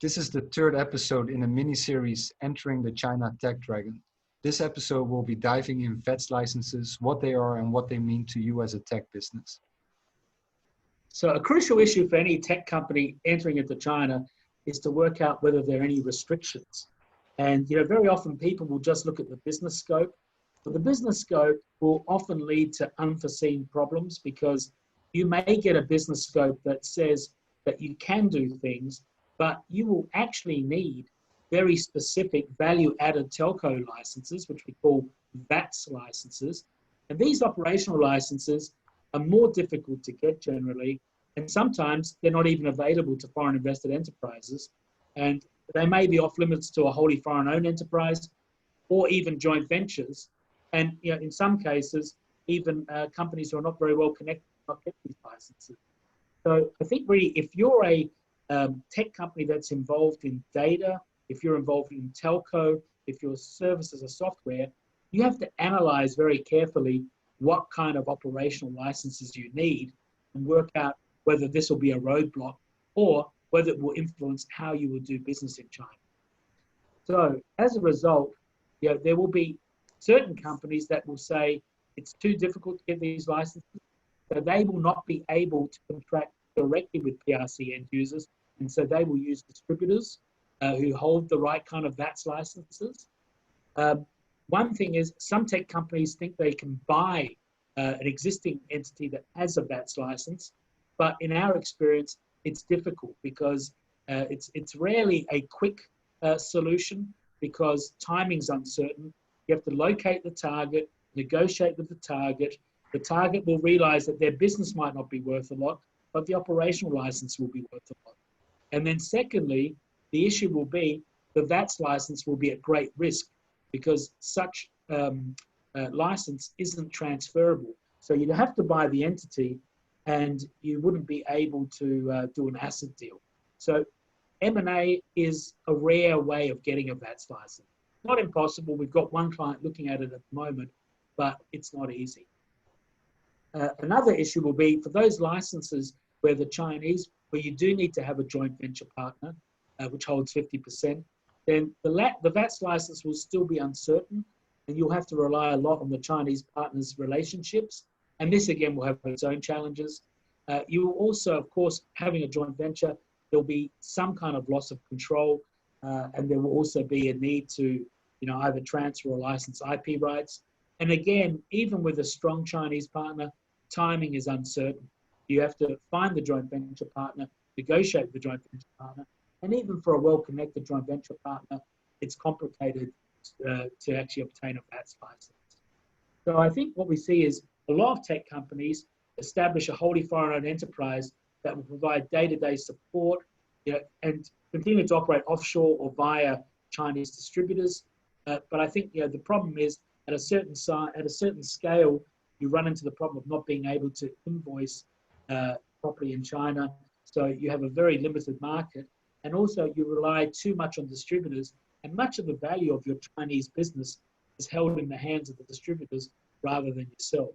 This is the third episode in a mini-series Entering the China Tech Dragon. This episode will be diving in VATS licenses, what they are and what they mean to you as a tech business. So a crucial issue for any tech company entering into China is to work out whether there are any restrictions. And very often people will just look at the business scope, but the business scope will often lead to unforeseen problems because you may get a business scope that says that you can do things, but you will actually need very specific value-added telco licenses, which we call VATS licenses. And these operational licenses are more difficult to get generally, and sometimes they're not even available to foreign invested enterprises. And they may be off limits to a wholly foreign-owned enterprise or even joint ventures. And in some cases, even companies who are not very well connected not get these licenses. So I think really, if you're a tech company that's involved in data, if you're involved in telco, if your services are software, you have to analyze very carefully what kind of operational licenses you need and work out whether this will be a roadblock or whether it will influence how you will do business in China. So as a result, there will be certain companies that will say it's too difficult to get these licenses, so they will not be able to contract directly with PRC end users, and so they will use distributors who hold the right kind of VATS licenses. One thing is some tech companies think they can buy an existing entity that has a VATS license, but in our experience, it's difficult because it's rarely a quick solution because timing's uncertain. You have to locate the target, negotiate with the target. The target will realize that their business might not be worth a lot, but the operational license will be worth a lot. And then secondly, the issue will be the VATS license will be at great risk because such license isn't transferable. So you'd have to buy the entity and you wouldn't be able to do an asset deal. So M&A is a rare way of getting a VATS license. Not impossible. We've got one client looking at it at the moment, but it's not easy. Another issue will be for those licenses where you do need to have a joint venture partner, which holds 50%, then the VATS license will still be uncertain, and you'll have to rely a lot on the Chinese partners' relationships. And this, again, will have its own challenges. You will also, of course, having a joint venture, there'll be some kind of loss of control, and there will also be a need to either transfer or license IP rights. And again, even with a strong Chinese partner, timing is uncertain. You have to find the joint venture partner, negotiate with the joint venture partner, and even for a well-connected joint venture partner, it's complicated to actually obtain a VATS license. So I think what we see is a lot of tech companies establish a wholly foreign-owned enterprise that will provide day-to-day support and continue to operate offshore or via Chinese distributors. But I think the problem is at a certain size, at a certain scale, you run into the problem of not being able to invoice properly in China. So you have a very limited market, and also you rely too much on distributors, and much of the value of your Chinese business is held in the hands of the distributors rather than yourself.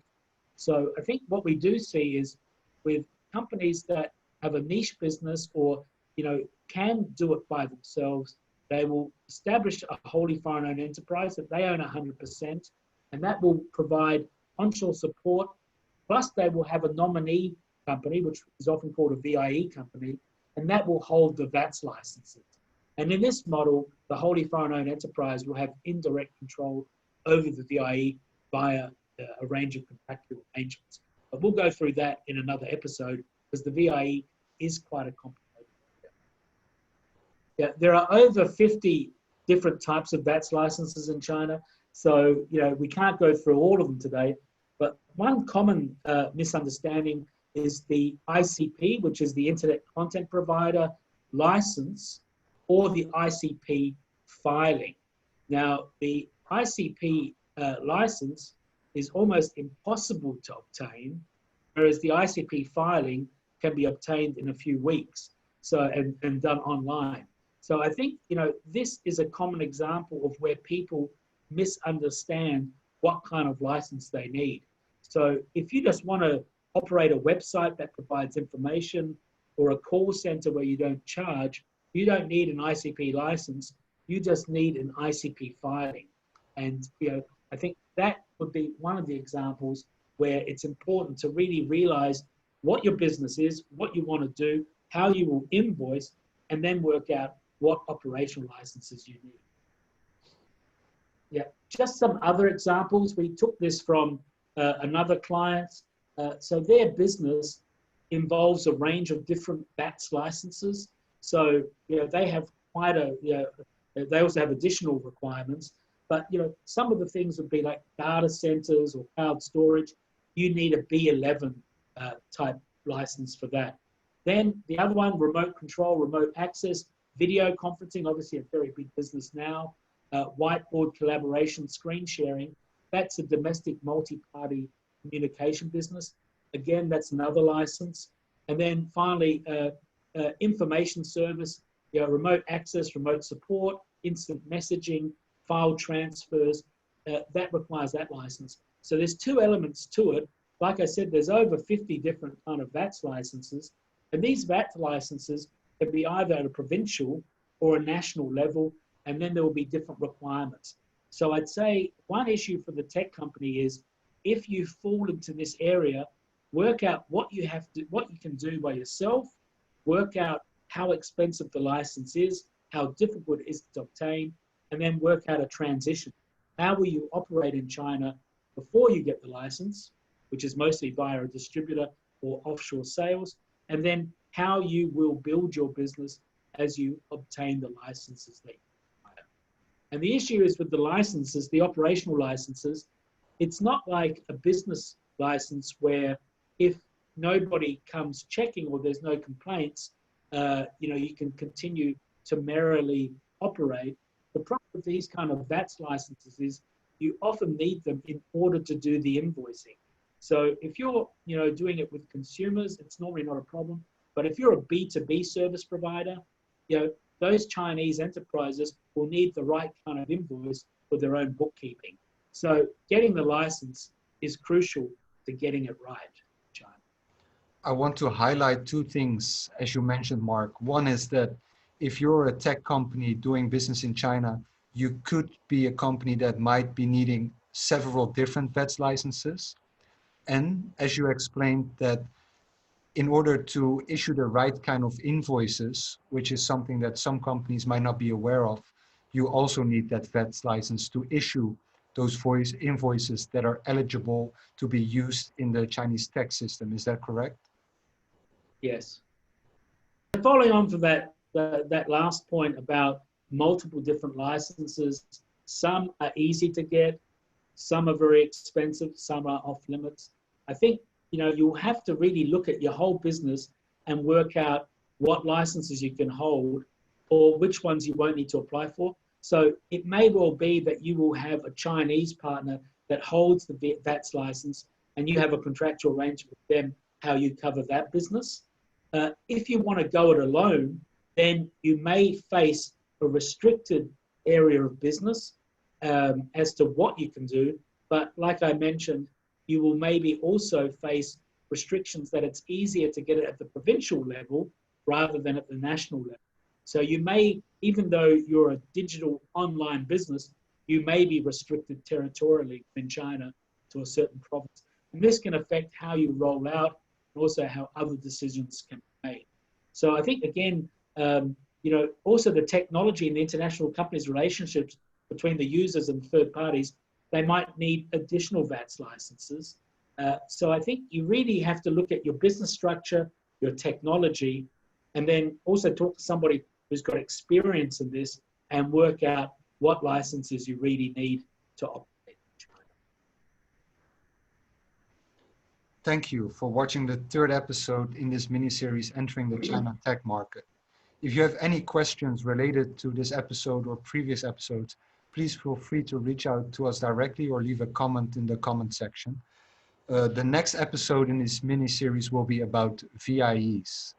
So I think what we do see is with companies that have a niche business or can do it by themselves, they will establish a wholly foreign-owned enterprise that they own 100%, and that will provide onshore support. Plus, they will have a nominee company, which is often called a VIE company, and that will hold the VATS licenses. And in this model, the wholly foreign-owned enterprise will have indirect control over the VIE via a range of contractual arrangements. But we'll go through that in another episode because the VIE is quite a complicated area. Yeah, there are over 50 different types of VATS licenses in China. So, we can't go through all of them today, but one common misunderstanding is the ICP, which is the Internet Content Provider license, or the ICP filing. Now, the ICP license is almost impossible to obtain, whereas the ICP filing can be obtained in a few weeks and done online. So I think, this is a common example of where people misunderstand what kind of license they need. So if you just want to operate a website that provides information or a call center where you don't charge, You don't need an ICP license. You just need an ICP filing. And, I think that would be one of the examples where it's important to really realize what your business is, what you want to do, how you will invoice, and then work out what operational licenses you need. Yeah, just some other examples. We took this from another client. So their business involves a range of different VATS licenses. So, they have quite they also have additional requirements. But, some of the things would be like data centers or cloud storage. You need a B11 type license for that. Then the other one, remote control, remote access, video conferencing, obviously a very big business now. Whiteboard collaboration, screen sharing. That's a domestic multi-party communication business. Again, that's another license. And then finally, information service, remote access, remote support, instant messaging, file transfers, that requires that license. So there's two elements to it. Like I said, there's over 50 different kind of VATS licenses. And these VATS licenses can be either at a provincial or a national level, and then there will be different requirements. So I'd say one issue for the tech company is if you fall into this area, work out what you can do by yourself, work out how expensive the license is, how difficult it is to obtain, and then work out a transition. How will you operate in China before you get the license, which is mostly via a distributor or offshore sales, and then how you will build your business as you obtain the licenses that you require. And the issue is with the licenses, the operational licenses, it's not like a business license where if nobody comes checking or there's no complaints, you can continue to merrily operate. The problem with these kind of VATS licenses is you often need them in order to do the invoicing. So if you're, doing it with consumers, it's normally not a problem. But if you're a B2B service provider, those Chinese enterprises will need the right kind of invoice for their own bookkeeping. So getting the license is crucial to getting it right in China. I want to highlight two things, as you mentioned, Mark. One is that if you're a tech company doing business in China, you could be a company that might be needing several different VATS licenses. And as you explained, that in order to issue the right kind of invoices, which is something that some companies might not be aware of, you also need that VATS license to issue those invoices that are eligible to be used in the Chinese tax system. Is that correct? Yes. Following on from that last point about multiple different licenses, some are easy to get, some are very expensive, some are off limits. I think, you'll have to really look at your whole business and work out what licenses you can hold or which ones you won't need to apply for. So it may well be that you will have a Chinese partner that holds the VATS license and you have a contractual arrangement with them how you cover that business. If you want to go it alone, then you may face a restricted area of business as to what you can do. But like I mentioned, you will maybe also face restrictions that it's easier to get it at the provincial level rather than at the national level. So you may, even though you're a digital online business, you may be restricted territorially in China to a certain province. And this can affect how you roll out and also how other decisions can be made. So I think, again, also the technology and the international companies' relationships between the users and third parties, they might need additional VATS licenses. So I think you really have to look at your business structure, your technology, and then also talk to somebody who's got experience in this and work out what licenses you really need to operate in China. Thank you for watching the third episode in this mini-series, Entering the China Tech Market. If you have any questions related to this episode or previous episodes, please feel free to reach out to us directly or leave a comment in the comment section. The next episode in this mini-series will be about VIEs.